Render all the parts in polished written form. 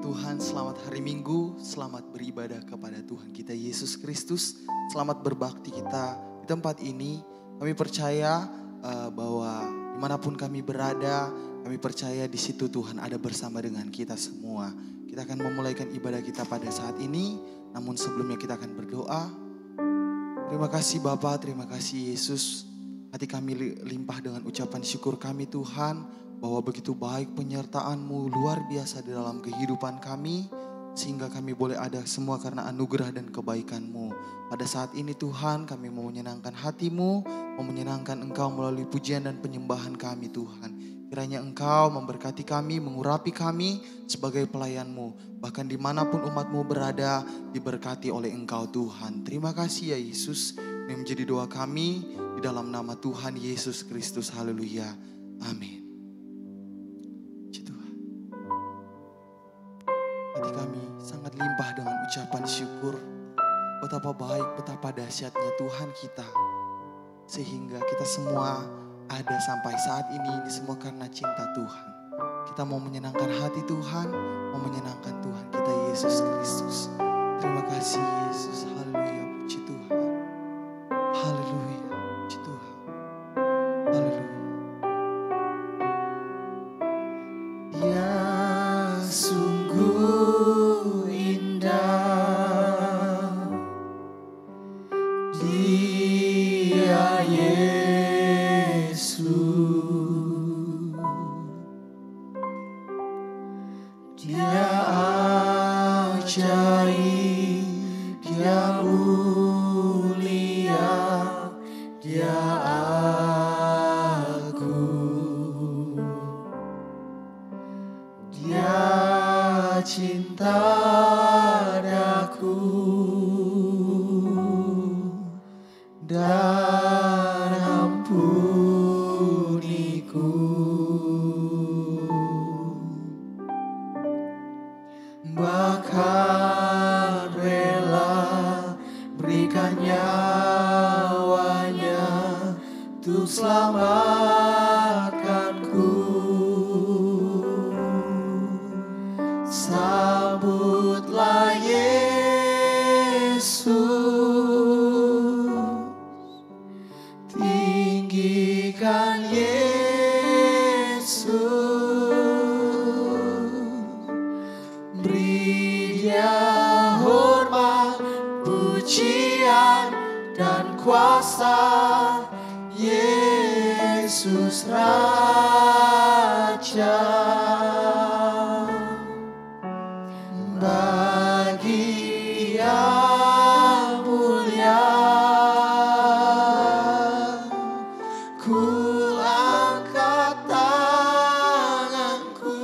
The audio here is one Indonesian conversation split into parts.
Tuhan, selamat hari Minggu, selamat beribadah kepada Tuhan kita Yesus Kristus. Selamat berbakti kita di tempat ini. Kami percaya bahwa dimanapun kami berada, kami percaya di situ Tuhan ada bersama dengan kita semua. Kita akan memulaikan ibadah kita pada saat ini, namun sebelumnya kita akan berdoa. Terima kasih Bapa, terima kasih Yesus. Hati kami limpah dengan ucapan syukur kami Tuhan, bahwa begitu baik penyertaan-Mu luar biasa di dalam kehidupan kami, sehingga kami boleh ada semua karena anugerah dan kebaikan-Mu. Pada saat ini Tuhan, kami mau menyenangkan hati-Mu, mau menyenangkan Engkau melalui pujian dan penyembahan kami Tuhan. Kiranya Engkau memberkati kami, mengurapi kami sebagai pelayan-Mu. Bahkan dimanapun umat-Mu berada, diberkati oleh Engkau Tuhan. Terima kasih ya Yesus. Ini menjadi doa kami di dalam nama Tuhan Yesus Kristus. Haleluya. Amin. Hati kami sangat limpah dengan ucapan syukur. Betapa baik, betapa dahsyatnya Tuhan kita. Sehingga kita semua ada sampai saat ini semua karena cinta Tuhan. Kita mau menyenangkan hati Tuhan, mau menyenangkan Tuhan kita Yesus Kristus. Terima kasih Yesus. Haleluya, puji Tuhan. Haleluya, puji Tuhan. Haleluya. Ya sungguh indah Dia Yesus, Dia ajaib, Dia mulia, Dia agung, Dia cinta daku dan ampuniku, bahkan rela berikan nyawanya untuk selamatkanku. Sambutlah Yesus, tinggikan Yesus, beri Dia hormat, pujian dan kuasa. Yesus Raja, bagi yang mulia, ku angkat tanganku.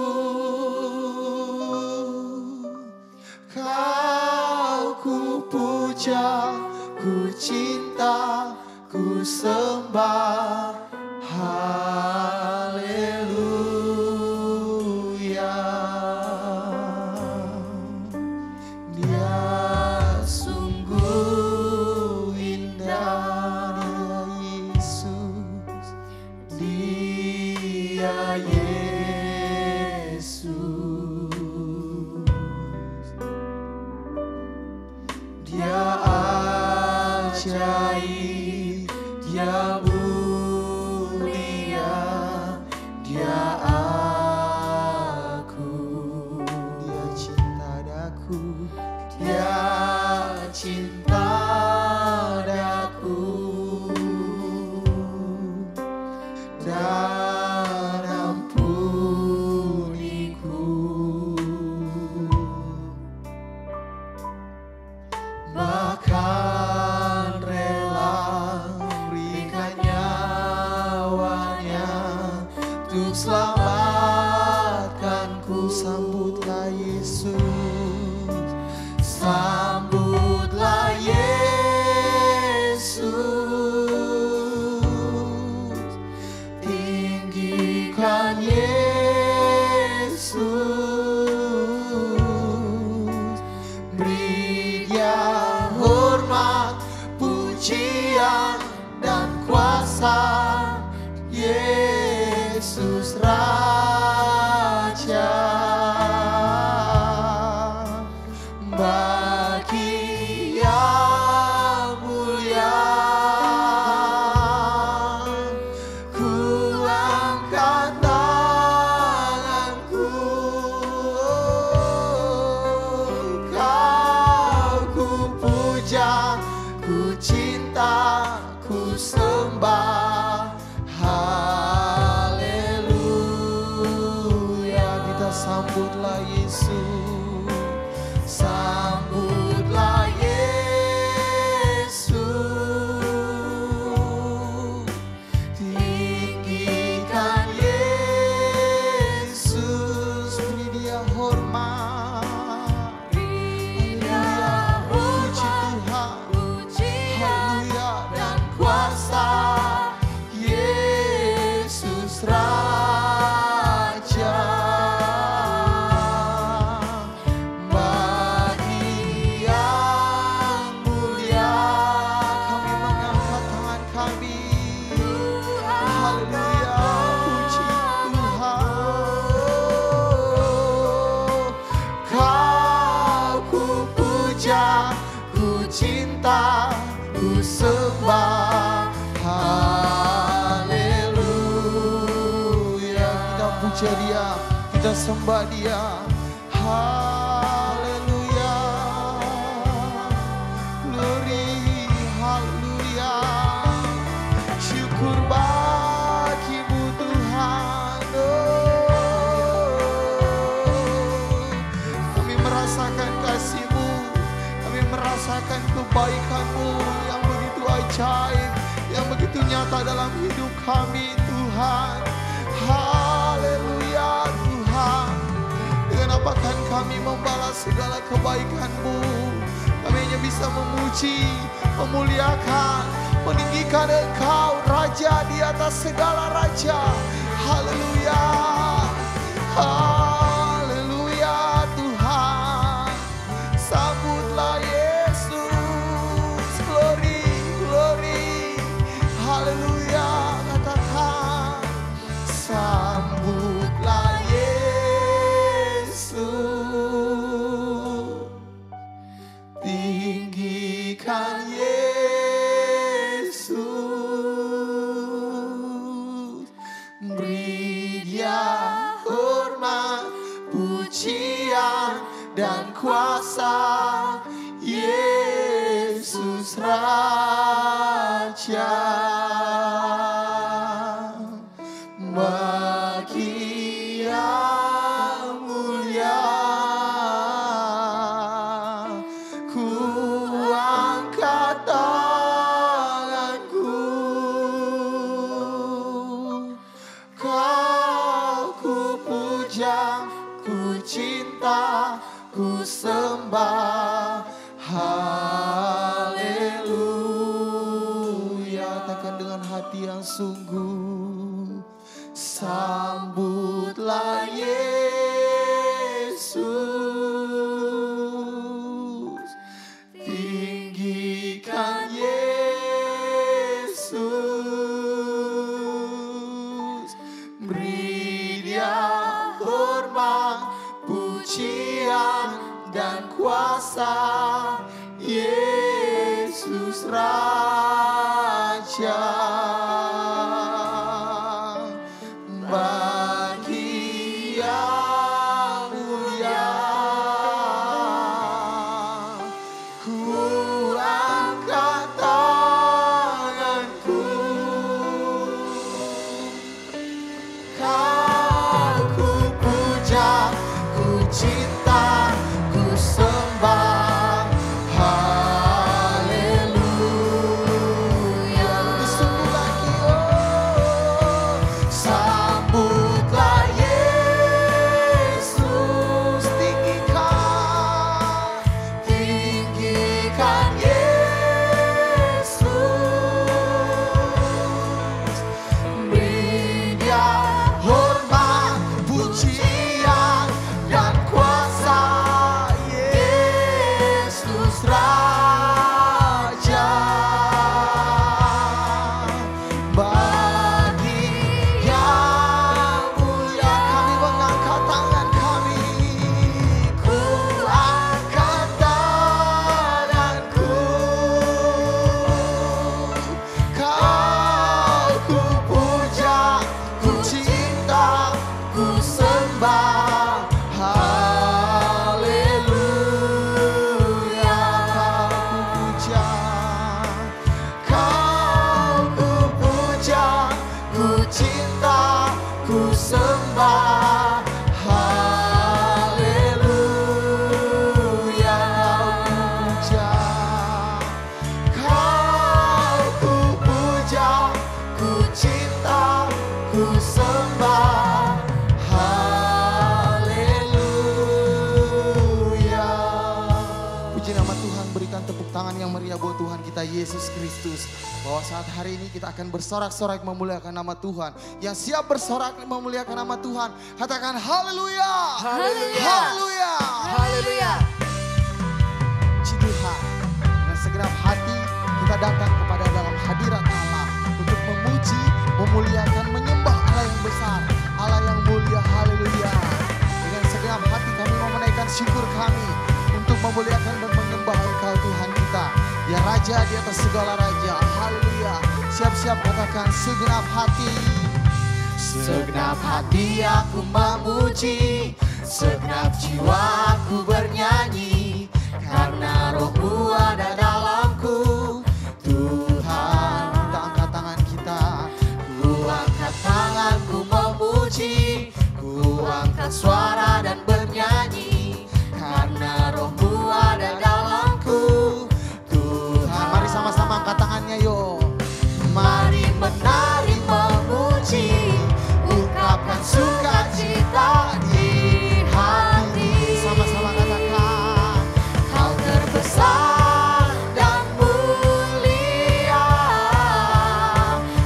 Kau ku puja, ku cinta, ku sembah. Haleluya. Dia sungguh indah, Yesus. Dia Yesus. Dia ajaib, Dia mulia, Dia agung, Dia cinta daku, Dia cinta daku dan ampuniku, bahkan rela berikan Haleluya. Kita sambutlah Yesus, sambutlah Yesus, tinggikan Yesus, beri Dia hormat. Haleluya, puji Tuhan. Haleluya, dan kuasa Yesus Raja. Bagi yang mulia, kami mengangkat tangan kami. Haleluya, puji Tuhan. Kau ku puja, ku cinta, ku sembah. Haleluya. Kita puja Dia, kita sembah Dia. Haleluya. Glory, haleluya. Syukur bagimu Tuhan. Kami merasakan kasih-Mu, kami merasakan kebaikan-Mu yang begitu ajaib, yang begitu nyata dalam hidup kami Tuhan. Haleluya Tuhan. Dengan apakan kami membalas segala kebaikan-Mu? Kami hanya bisa memuji, memuliakan, meninggikan Engkau, Raja di atas segala raja. Haleluya. Haleluya Tuhan. Sambutlah Yesus. Glory, glory. Haleluya. Katakan, sambutlah Yesus, tinggikan Yesus, beri Dia hormat, pujian, dan kuasa Yesus Raja. Bagi yang mulia, ku angkat tanganku. Kau ku puja, ku cinta, ku sembah. Haleluya. Katakan dengan hati yang sungguh. Sambutlah Yesus, tinggikan Yesus, beri Dia hormat, pujian, dan kuasa Yesus Raja. Bagi yang mulia, ku angkat tanganku. Kau ku puja, ku cinta, ku sembah. Haleluya. kita Yesus Kristus. Bahwa saat hari ini kita akan bersorak-sorak memuliakan nama Tuhan. Yang siap bersorak memuliakan nama Tuhan, katakan haleluya. Haleluya. Haleluya. Haleluya. Puji Tuhan. Dengan segenap hati kita datang kepada dalam hadirat Allah untuk memuji, memuliakan, menyembah Allah yang besar, Allah yang mulia. Haleluya. Dengan segenap hati kami mau menaikkan syukur kami untuk memuliakan dan menyembah Engkau Tuhan kita, ya Raja di atas segala raja. Haleluya. Siap-siap katakan segenap hati. Segenap hati aku memuji, segenap jiwa aku bernyanyi, karena Roh-Mu ada dalamku. Tuhan, Kita angkat tangan kita. ku angkat tanganku memuji, ku angkat suara dan bernyanyi, karena Roh-Mu ada dalamku. Tuhan, Mari sama-sama angkat tangannya yuk. mari menari memuji, ungkapkan sukacita di hati. Sama-sama katakan, Kau terbesar dan mulia,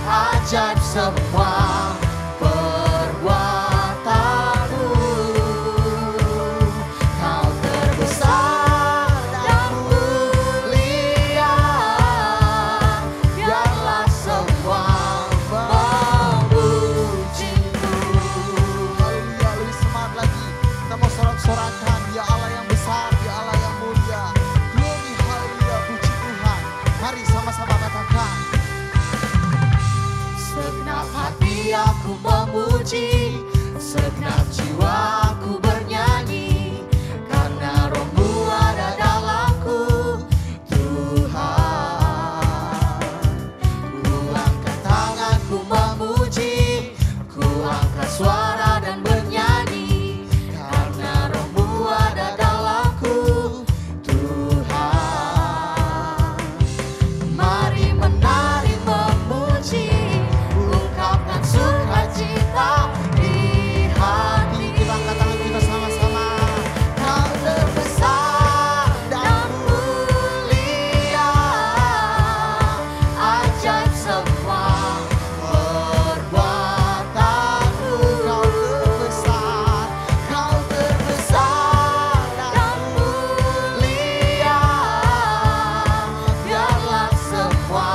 ajaib semua perbuatanmu. Kau terbesar dan mulia, biarlah semua memujimu. haleluya. Lebih semangat lagi. Kita mau sorak-sorakan, ya Allah yang besar, ya Allah yang mulia. Glory, haleluya, puji Tuhan. Mari sama-sama katakan. Segenap hati aku memuji, segenap jiwa aku bernyanyi, karena Roh-Mu ada dalamku. Tuhan, ku angkat tanganku memuji, ku angkat suara dan bernyanyi, karena Roh-Mu ada dalamku. Tuhan, mari menari memuji, ungkapkan sukacita di hati. Kita angkat tangan kita sama-sama. Kau terbesar dan mulia, ajaib semua perbuatanmu. Kau terbesar, Kau terbesar dan mulia, biarlah semua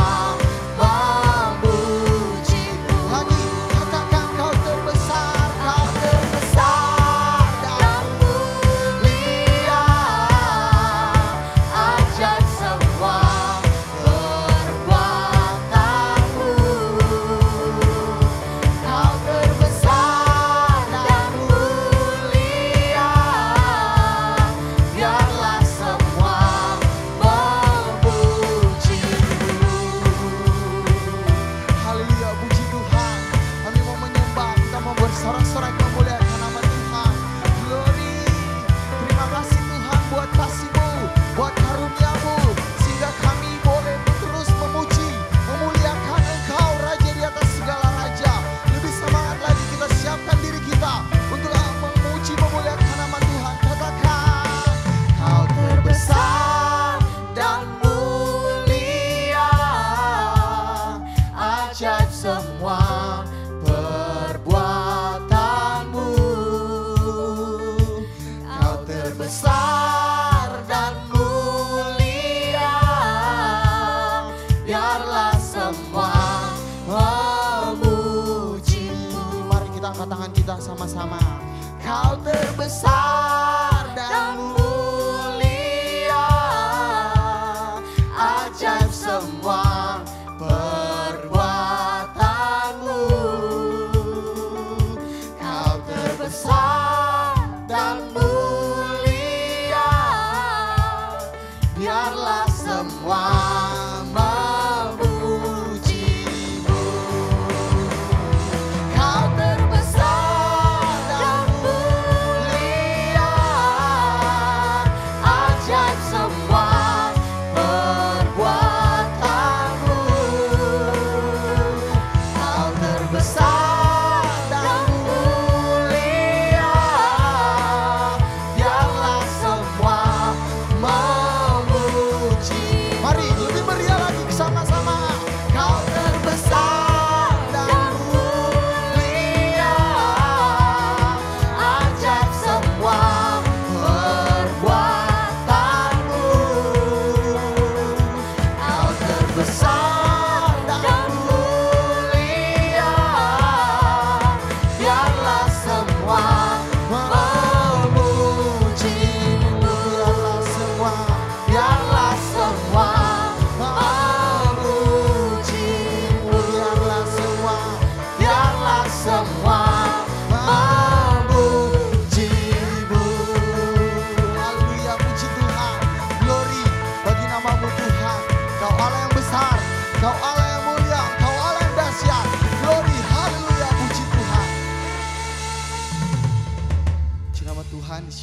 memujimu. lagi katakan kau terbesar, Kau terbesar dan mulia, ajaib semua perbuatanmu. Kau terbesar dan mulia, biarlah semua memujimu. haleluya, puji Tuhan. Kami mau menyembah, kita mau bersorak-sorai memuliakan nama Tuhan. Glory. Terima kasih Tuhan buat kasih-Mu, buat karunia-Mu, sehingga kami boleh terus memuji, memuliakan Engkau Raja di atas segala raja. Lebih semangat lagi kita siapkan diri kita untuk memuji, memuliakan nama Tuhan. Katakan, Kau terbesar dan mulia, ajaib semua perbuatanmu. Kau terbesar dan mulia, biarlah semua memujimu. mari kita angkat tangan kita sama-sama. Kau terbesar dan mulia, ajaib semua perbuatanmu. Kau terbesar dan mulia, biarlah semua memujimu. Kau terbesar dan mulia,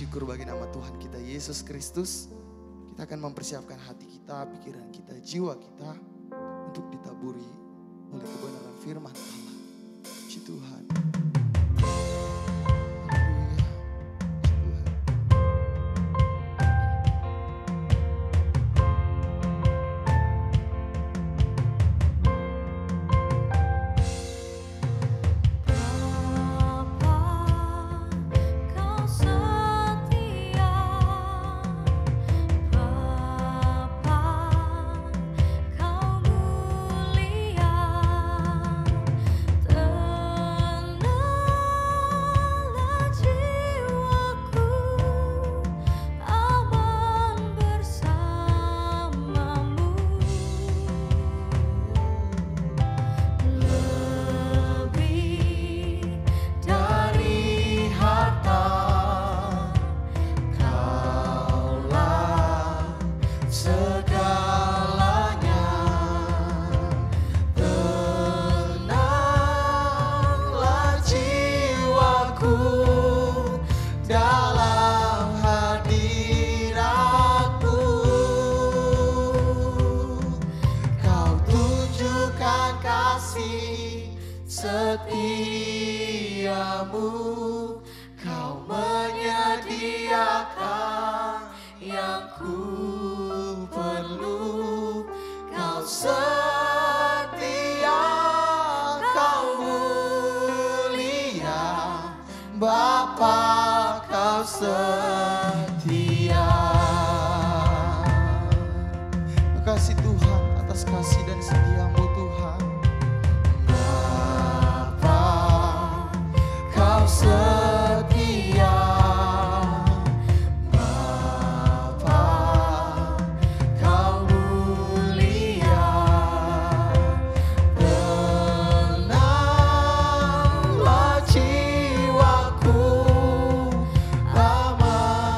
syukur bagi nama Tuhan kita Yesus Kristus. Kita akan mempersiapkan hati kita, pikiran kita, jiwa kita untuk ditaburi oleh kebenaran firman Allah. Puji Tuhan. Haleluya. Puji Tuhan. Kau setia, Bapa, Kau mulia, tenanglah jiwaku, aman bersamamu. Lebih dari harta, Kaulah segalanya. Tenanglah jiwaku dalam hadiratmu. Kau tunjukkan kasih setiamu, Kau menyediakan yang ku perlu. Kau setia, Kau mulia, Bapa, Kau setia. Terima kasih Tuhan atas kasih dan setiamu Tuhan. Bapa, Kau setia. Bapa, Kau mulia. Tenanglah jiwaku, aman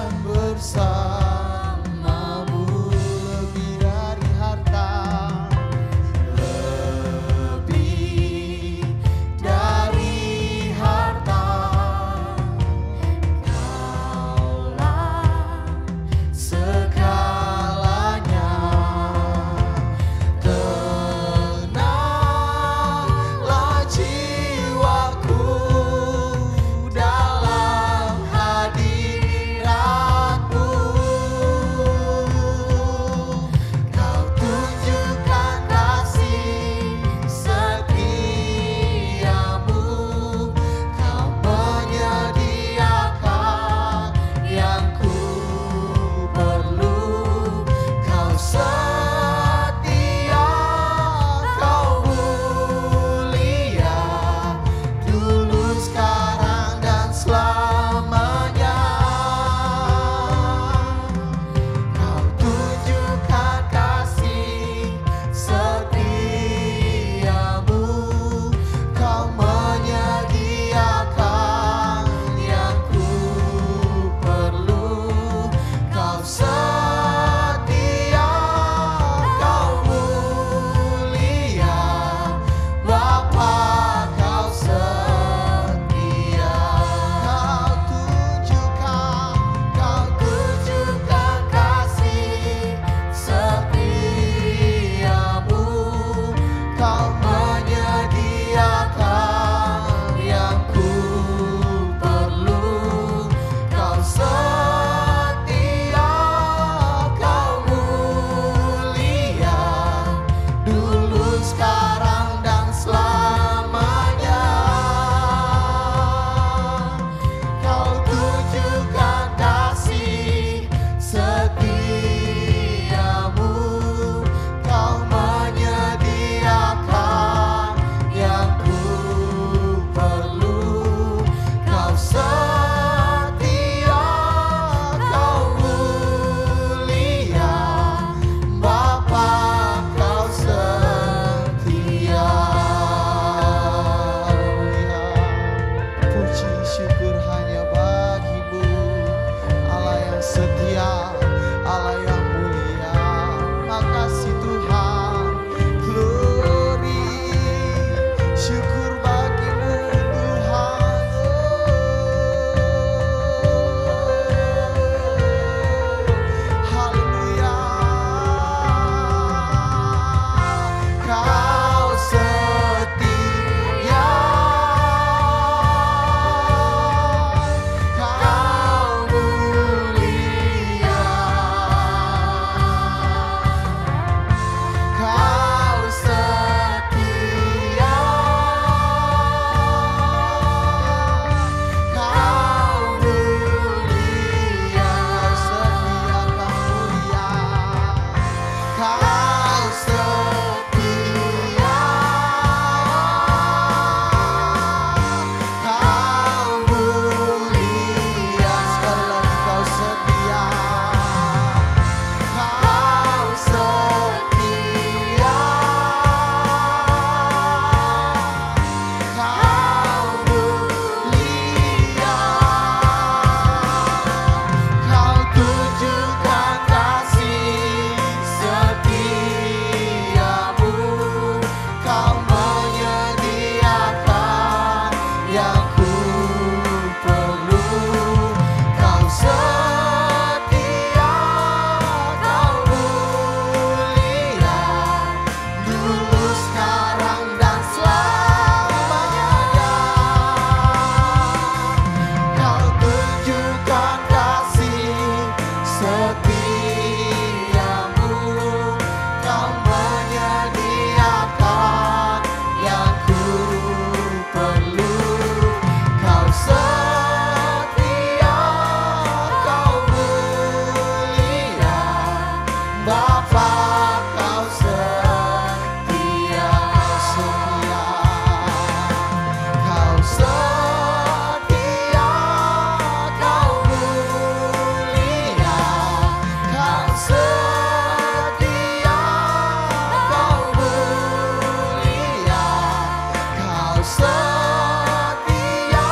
setia,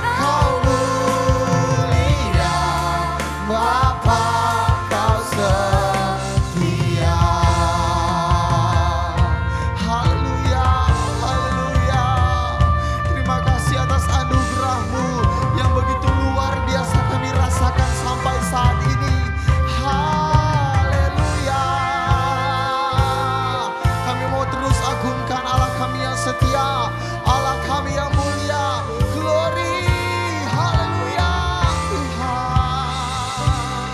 kau mulia, Bapa kau setia. Haleluya, haleluya. Terima kasih atas anugerah-Mu yang begitu luar biasa kami rasakan sampai saat ini. Haleluya. Kami mau terus agungkan Allah kami yang setia, Allah kami yang mulia. Glory, haleluya. Tuhan,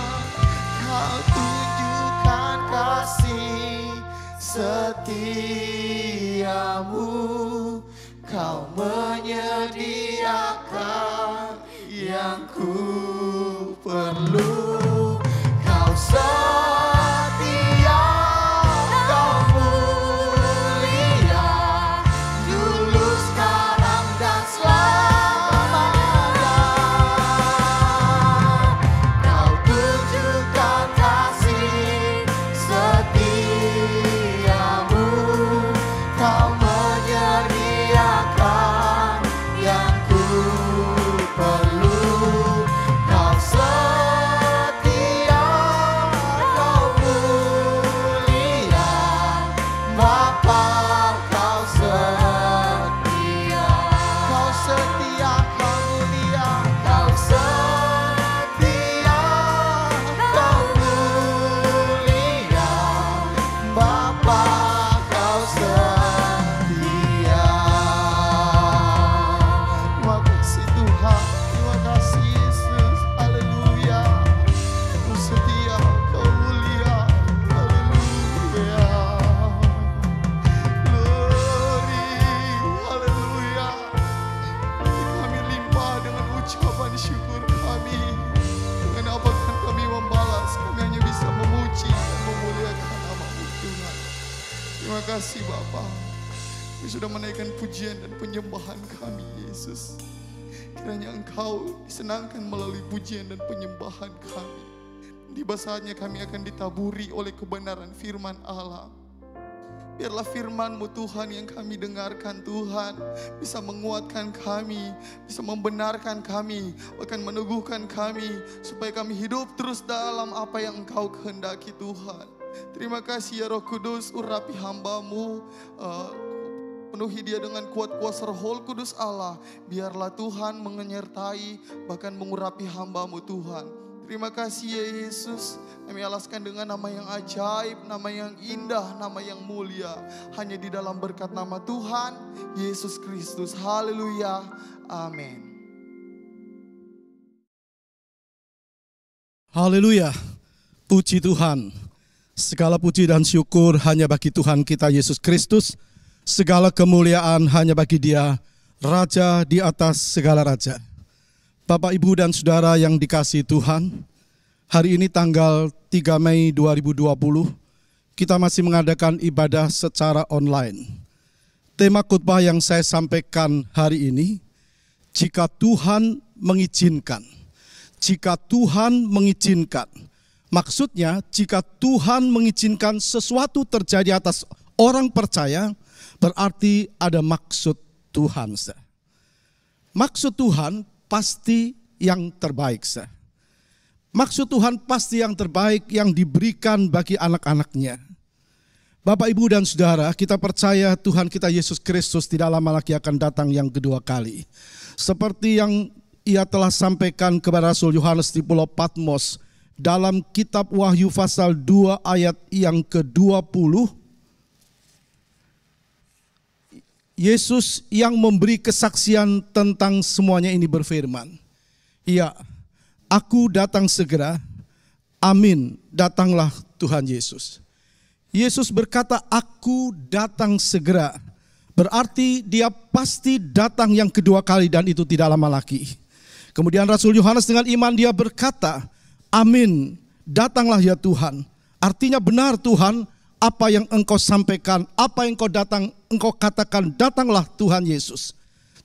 Kau tunjukkan kasih setiamu, Kau menyediakan yang ku perlu. Kau setia, kau mulia, dulu, sekarang, dan selamanya. Kau tunjukkan kasih setiamu, kau menyediakan yang ku perlu. Kau setia, kau mulia, Bapa kau setia. Kau setia, Kau mulia. Kau setia, kau mulia, Bapa kau setia. Terima kasih Tuhan, terima kasih Yesus, haleluya. Kau setia, Kau mulia, haleluya. Glory, haleluya. Kami limpah dengan ucapan syukur kami. Dengan apa kan kami membalas, kami hanya bisa memuji dan memuliakan nama-Mu Tuhan. Terima kasih Bapa. Kami sudah menaikkan pujian dan penyembahan kami Yesus. Kiranya Engkau disenangkan melalui pujian dan penyembahan kami. Tiba saatnya kami akan ditaburi oleh kebenaran firman Allah. Biarlah firman-Mu Tuhan yang kami dengarkan Tuhan bisa menguatkan kami, bisa membenarkan kami, bahkan meneguhkan kami supaya kami hidup terus dalam apa yang Engkau kehendaki Tuhan. Terima kasih ya Roh Kudus, urapi hamba-Mu, penuhi dia dengan kuat kuasa Roh Kudus Allah. Biarlah Tuhan menyertai bahkan mengurapi hamba-Mu Tuhan. Terima kasih ya Yesus. Kami alaskan dengan nama yang ajaib, nama yang indah, nama yang mulia. Hanya di dalam berkat nama Tuhan Yesus Kristus. Haleluya. Amin. Haleluya. Puji Tuhan. Segala puji dan syukur hanya bagi Tuhan kita Yesus Kristus. Segala kemuliaan hanya bagi Dia, Raja di atas segala raja. Bapak, Ibu, dan Saudara yang dikasihi Tuhan, hari ini tanggal 3 Mei 2020, kita masih mengadakan ibadah secara online. Tema khotbah yang saya sampaikan hari ini, jika Tuhan mengizinkan. Jika Tuhan mengizinkan. Maksudnya, jika Tuhan mengizinkan sesuatu terjadi atas orang percaya, berarti ada maksud Tuhan. Maksud Tuhan pasti yang terbaik. Maksud Tuhan pasti yang terbaik yang diberikan bagi anak-anaknya. Bapak, Ibu, dan Saudara, kita percaya Tuhan kita Yesus Kristus tidak lama lagi akan datang yang kedua kali. Seperti yang Ia telah sampaikan kepada Rasul Yohanes di Pulau Patmos dalam kitab Wahyu pasal 2 ayat yang ke-20. Yesus yang memberi kesaksian tentang semuanya ini berfirman, "Ya, Aku datang segera, amin, datanglah Tuhan Yesus." Yesus berkata, "Aku datang segera." Berarti Dia pasti datang yang kedua kali dan itu tidak lama lagi. Kemudian Rasul Yohanes dengan iman dia berkata, "Amin, datanglah ya Tuhan." Artinya benar Tuhan, apa yang Engkau sampaikan, apa yang Engkau katakan, datanglah Tuhan Yesus.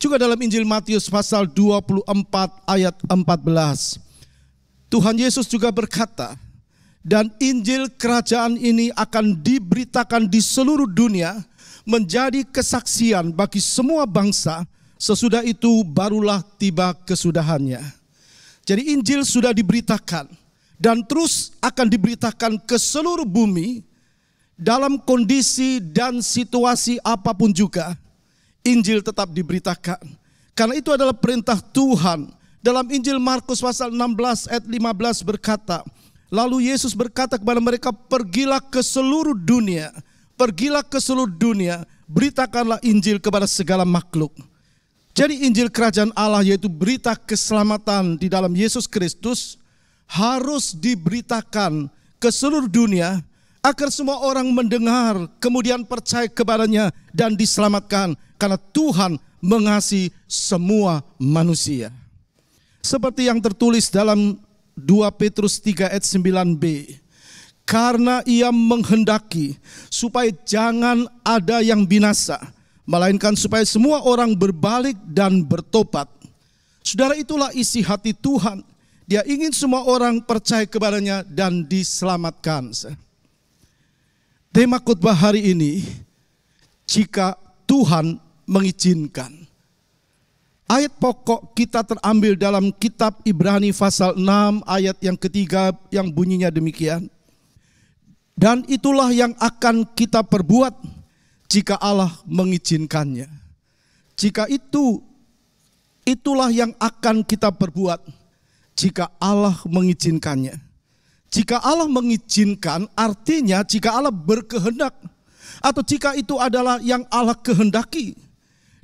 Juga dalam Injil Matius pasal 24 ayat 14. Tuhan Yesus juga berkata, "Dan Injil kerajaan ini akan diberitakan di seluruh dunia menjadi kesaksian bagi semua bangsa, sesudah itu barulah tiba kesudahannya. Jadi Injil sudah diberitakan dan terus akan diberitakan ke seluruh bumi dalam kondisi dan situasi apapun juga. Injil tetap diberitakan. Karena itu adalah perintah Tuhan. Dalam Injil Markus pasal 16 ayat 15 berkata, lalu Yesus berkata kepada mereka, pergilah ke seluruh dunia. Pergilah ke seluruh dunia, beritakanlah Injil kepada segala makhluk. Jadi Injil Kerajaan Allah, yaitu berita keselamatan di dalam Yesus Kristus, harus diberitakan ke seluruh dunia agar semua orang mendengar, kemudian percaya kepadanya dan diselamatkan. Karena Tuhan mengasihi semua manusia. Seperti yang tertulis dalam 2 Petrus 3 ayat 9b. Karena ia menghendaki supaya jangan ada yang binasa, melainkan supaya semua orang berbalik dan bertobat. Saudara, itulah isi hati Tuhan. Dia ingin semua orang percaya kepadanya dan diselamatkan. Tema khotbah hari ini, jika Tuhan mengizinkan. Ayat pokok kita terambil dalam kitab Ibrani pasal 6 ayat yang ketiga yang bunyinya demikian. Dan itulah yang akan kita perbuat jika Allah mengizinkannya. Itulah yang akan kita perbuat jika Allah mengizinkannya. Jika Allah mengizinkan artinya jika Allah berkehendak. Atau jika itu adalah yang Allah kehendaki.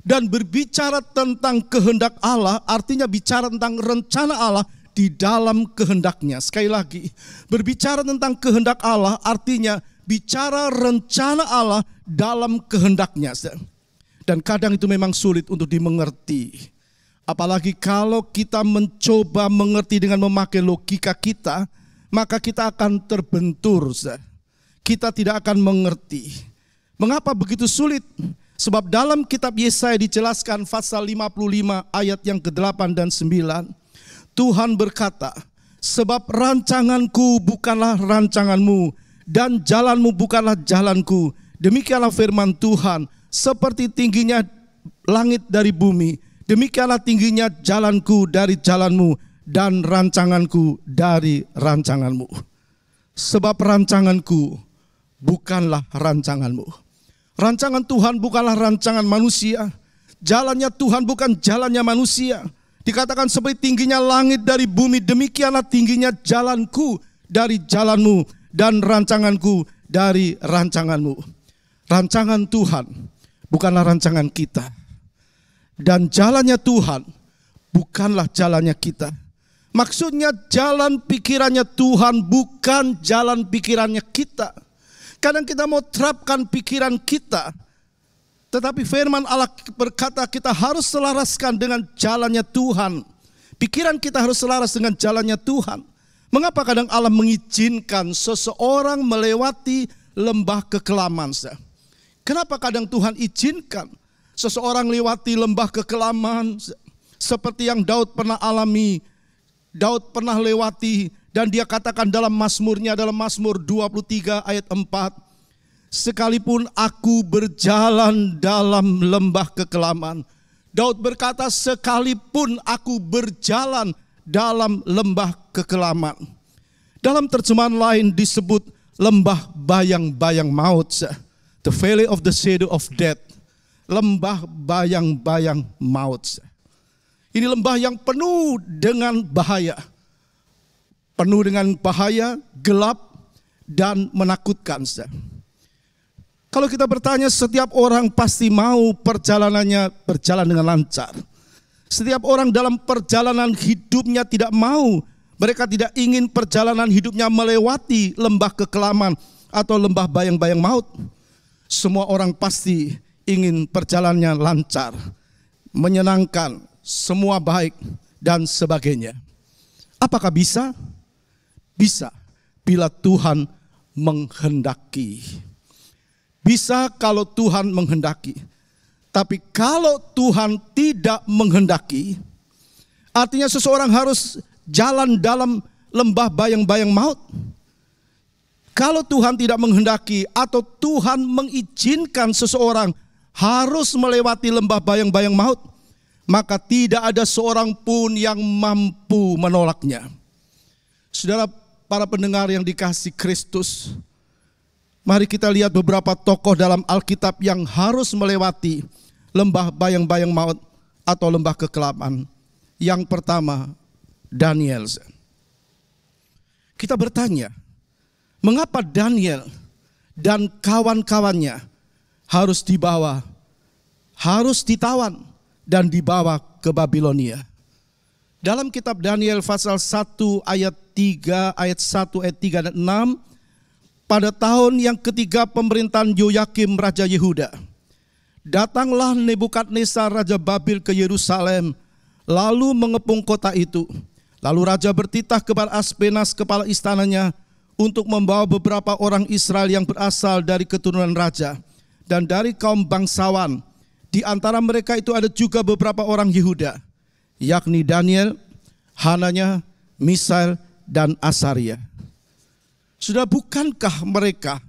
Dan berbicara tentang kehendak Allah artinya bicara tentang rencana Allah di dalam kehendaknya. Sekali lagi, berbicara tentang kehendak Allah artinya bicara rencana Allah dalam kehendaknya. Dan kadang itu memang sulit untuk dimengerti. Apalagi kalau kita mencoba mengerti dengan memakai logika kita, maka kita akan terbentur. Kita tidak akan mengerti. Mengapa begitu sulit? Sebab dalam kitab Yesaya dijelaskan pasal 55 ayat yang ke-8 dan 9. Tuhan berkata, sebab rancanganku bukanlah rancanganmu, dan jalanmu bukanlah jalanku. Demikianlah firman Tuhan, seperti tingginya langit dari bumi, demikianlah tingginya jalanku dari jalanmu, dan rancanganku dari rancanganmu. Sebab rancanganku bukanlah rancanganmu. Rancangan Tuhan bukanlah rancangan manusia. Jalannya Tuhan bukan jalannya manusia. Dikatakan seperti tingginya langit dari bumi, demikianlah tingginya jalanku dari jalanmu dan rancanganku dari rancanganmu. Rancangan Tuhan bukanlah rancangan kita. Dan jalannya Tuhan bukanlah jalannya kita. Maksudnya jalan pikirannya Tuhan bukan jalan pikirannya kita. Kadang kita mau terapkan pikiran kita. Tetapi firman Allah berkata kita harus selaraskan dengan jalannya Tuhan. Pikiran kita harus selaras dengan jalannya Tuhan. Mengapa kadang Allah mengizinkan seseorang melewati lembah kekelaman? Kenapa kadang Tuhan izinkan seseorang lewati lembah kekelaman? Seperti yang Daud pernah alami. Daud pernah lewati dan dia katakan dalam Mazmurnya, dalam Mazmur 23 ayat 4. Sekalipun aku berjalan dalam lembah kekelaman. Daud berkata sekalipun aku berjalan dalam lembah kekelaman. Dalam terjemahan lain disebut lembah bayang-bayang maut. The valley of the shadow of death. Lembah bayang-bayang maut. Ini lembah yang penuh dengan bahaya. Penuh dengan bahaya, gelap, dan menakutkan. Kalau kita bertanya, setiap orang pasti mau perjalanannya berjalan dengan lancar. Setiap orang dalam perjalanan hidupnya tidak mau. Mereka tidak ingin perjalanan hidupnya melewati lembah kekelaman atau lembah bayang-bayang maut. Semua orang pasti ingin perjalanannya lancar, menyenangkan, semua baik, dan sebagainya. Apakah bisa? Bisa, bila Tuhan menghendaki. Bisa kalau Tuhan menghendaki. Tapi kalau Tuhan tidak menghendaki, artinya seseorang harus jalan dalam lembah bayang-bayang maut. Kalau Tuhan tidak menghendaki atau Tuhan mengizinkan seseorang harus melewati lembah bayang-bayang maut, maka tidak ada seorang pun yang mampu menolaknya. Saudara, para pendengar yang dikasihi Kristus, mari kita lihat beberapa tokoh dalam Alkitab yang harus melewati lembah bayang-bayang maut atau lembah kekelaman. Yang pertama, Daniel. Kita bertanya, mengapa Daniel dan kawan-kawannya harus dibawa, harus ditawan dan dibawa ke Babilonia? Dalam kitab Daniel pasal 1 ayat 3, ayat 1, ayat 3 dan 6, pada tahun yang ketiga pemerintahan Yoyakim Raja Yehuda, datanglah Nebukadnezar Raja Babil ke Yerusalem, lalu mengepung kota itu. Lalu Raja bertitah kepada Aspenas kepala istananya untuk membawa beberapa orang Israel yang berasal dari keturunan Raja dan dari kaum bangsawan. Di antara mereka itu ada juga beberapa orang Yehuda, yakni Daniel, Hananya, Misael, dan Asaria. Sudah bukankah mereka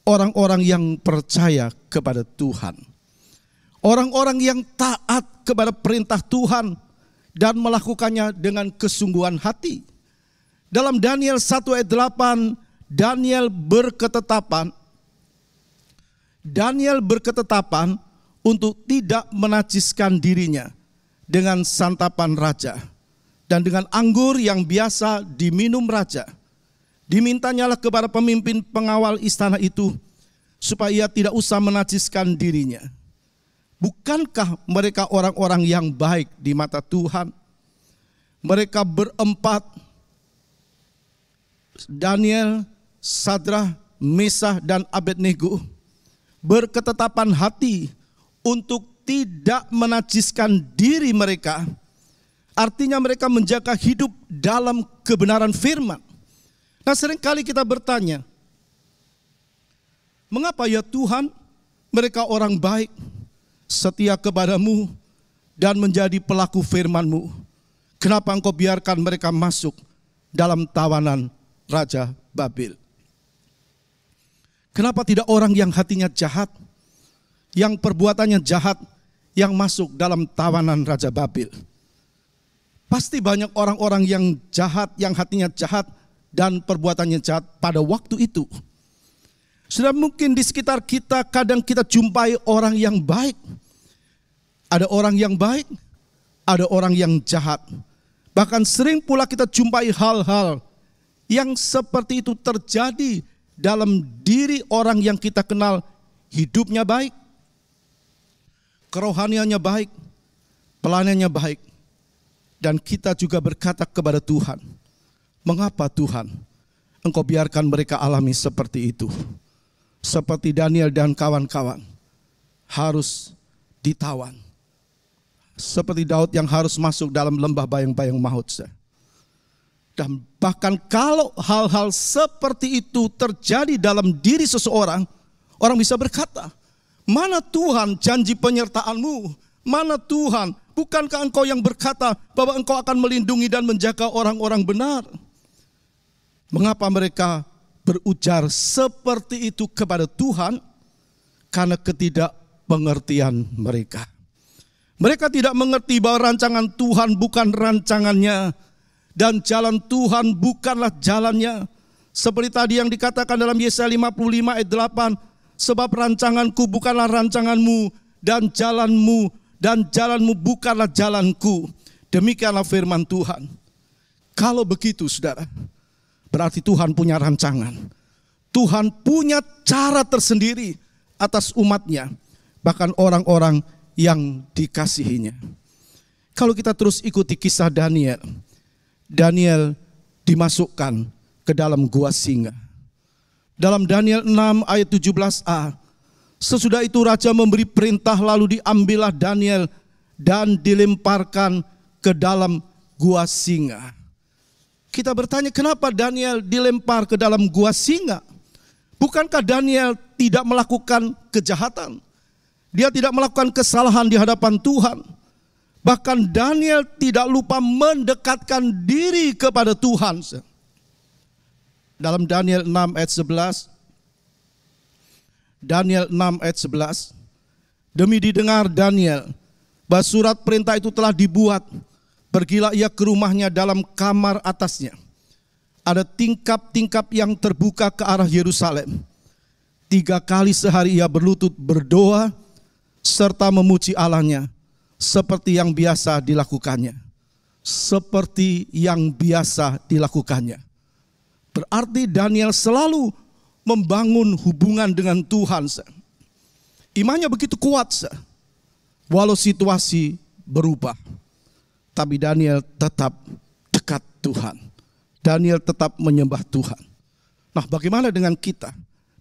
orang-orang yang percaya kepada Tuhan? Orang-orang yang taat kepada perintah Tuhan dan melakukannya dengan kesungguhan hati. Dalam Daniel 1 ayat 8, Daniel berketetapan untuk tidak menajiskan dirinya dengan santapan raja dan dengan anggur yang biasa diminum raja. Dimintanyalah kepada pemimpin pengawal istana itu supaya ia tidak usah menajiskan dirinya. Bukankah mereka orang-orang yang baik di mata Tuhan? Mereka berempat, Daniel, Sadrah, Mesah, dan Abednego, berketetapan hati untuk tidak menajiskan diri mereka. Artinya mereka menjaga hidup dalam kebenaran firman. Nah, seringkali kita bertanya, mengapa ya Tuhan mereka orang baik, setia kepadamu dan menjadi pelaku firman-Mu? Kenapa Engkau biarkan mereka masuk dalam tawanan Raja Babil? Kenapa tidak orang yang hatinya jahat, yang perbuatannya jahat, yang masuk dalam tawanan Raja Babil? Pasti banyak orang-orang yang jahat, yang hatinya jahat dan perbuatannya jahat pada waktu itu. Sudah mungkin di sekitar kita kadang kita jumpai orang yang baik. Ada orang yang baik, ada orang yang jahat. Bahkan sering pula kita jumpai hal-hal yang seperti itu terjadi dalam diri orang yang kita kenal. Hidupnya baik, kerohaniannya baik, pelayanannya baik. Dan kita juga berkata kepada Tuhan, mengapa Tuhan Engkau biarkan mereka alami seperti itu? Seperti Daniel dan kawan-kawan harus ditawan. Seperti Daud yang harus masuk dalam lembah bayang-bayang maut. Dan bahkan kalau hal-hal seperti itu terjadi dalam diri seseorang, orang bisa berkata, mana Tuhan janji penyertaan-Mu? Mana Tuhan, bukankah Engkau yang berkata bahwa Engkau akan melindungi dan menjaga orang-orang benar? Mengapa mereka berujar seperti itu kepada Tuhan? Karena ketidakpengertian mereka. Mereka tidak mengerti bahwa rancangan Tuhan bukan rancangannya, dan jalan Tuhan bukanlah jalannya. Seperti tadi yang dikatakan dalam Yesaya 55 ayat 8, sebab rancanganku bukanlah rancanganmu, dan jalanmu bukanlah jalanku. Demikianlah firman Tuhan. Kalau begitu saudara, berarti Tuhan punya rancangan. Tuhan punya cara tersendiri atas umatnya, bahkan orang-orang yang dikasihinya. Kalau kita terus ikuti kisah Daniel, Daniel dimasukkan ke dalam gua singa. Dalam Daniel 6 ayat 17a, sesudah itu raja memberi perintah, lalu diambillah Daniel dan dilemparkan ke dalam gua singa. Kita bertanya, kenapa Daniel dilempar ke dalam gua singa? Bukankah Daniel tidak melakukan kejahatan? Dia tidak melakukan kesalahan di hadapan Tuhan. Bahkan Daniel tidak lupa mendekatkan diri kepada Tuhan. dalam Daniel 6 ayat 11. Daniel 6 ayat 11. Demi didengar Daniel bahwa surat perintah itu telah dibuat, pergilah ia ke rumahnya dalam kamar atasnya. Ada tingkap-tingkap yang terbuka ke arah Yerusalem. 3 kali sehari ia berlutut berdoa serta memuji Allahnya seperti yang biasa dilakukannya. Seperti yang biasa dilakukannya. Berarti Daniel selalu membangun hubungan dengan Tuhan. Imannya begitu kuat, walau situasi berubah. Tapi Daniel tetap dekat Tuhan. Daniel tetap menyembah Tuhan. Nah, bagaimana dengan kita?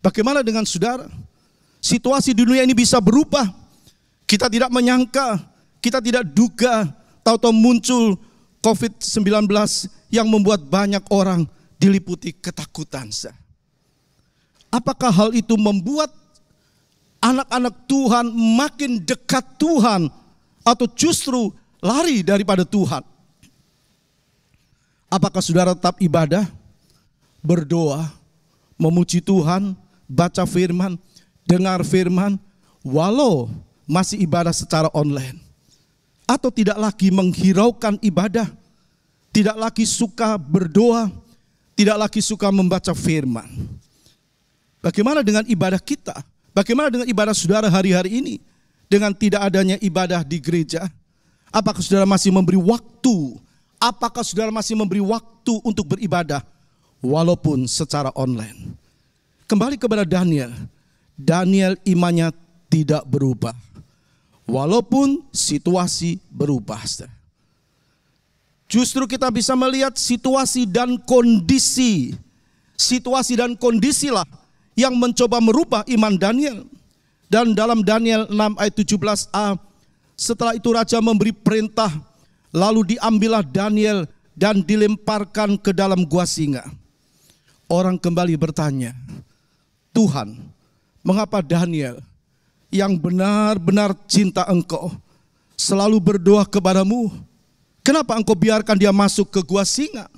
Bagaimana dengan saudara? Situasi di dunia ini bisa berubah. Kita tidak menyangka, kita tidak duga, tahu-tahu muncul COVID-19 yang membuat banyak orang diliputi ketakutan. Apakah hal itu membuat anak-anak Tuhan makin dekat Tuhan atau justru lari daripada Tuhan? Apakah saudara tetap ibadah, berdoa, memuji Tuhan, baca firman, dengar firman, walau masih ibadah secara online? Atau tidak lagi menghiraukan ibadah, tidak lagi suka berdoa, tidak lagi suka membaca firman? Bagaimana dengan ibadah kita? Bagaimana dengan ibadah saudara hari-hari ini? Dengan tidak adanya ibadah di gereja, apakah saudara masih memberi waktu? Apakah saudara masih memberi waktu untuk beribadah walaupun secara online? Kembali kepada Daniel. Daniel imannya tidak berubah walaupun situasi berubah. Justru kita bisa melihat situasi dan kondisi. Situasi dan kondisilah yang mencoba merubah iman Daniel. Dan dalam Daniel 6 ayat 17a, setelah itu raja memberi perintah, lalu diambillah Daniel dan dilemparkan ke dalam gua singa. Orang kembali bertanya, Tuhan, mengapa Daniel yang benar-benar cinta Engkau selalu berdoa kepadamu, kenapa Engkau biarkan dia masuk ke gua singa?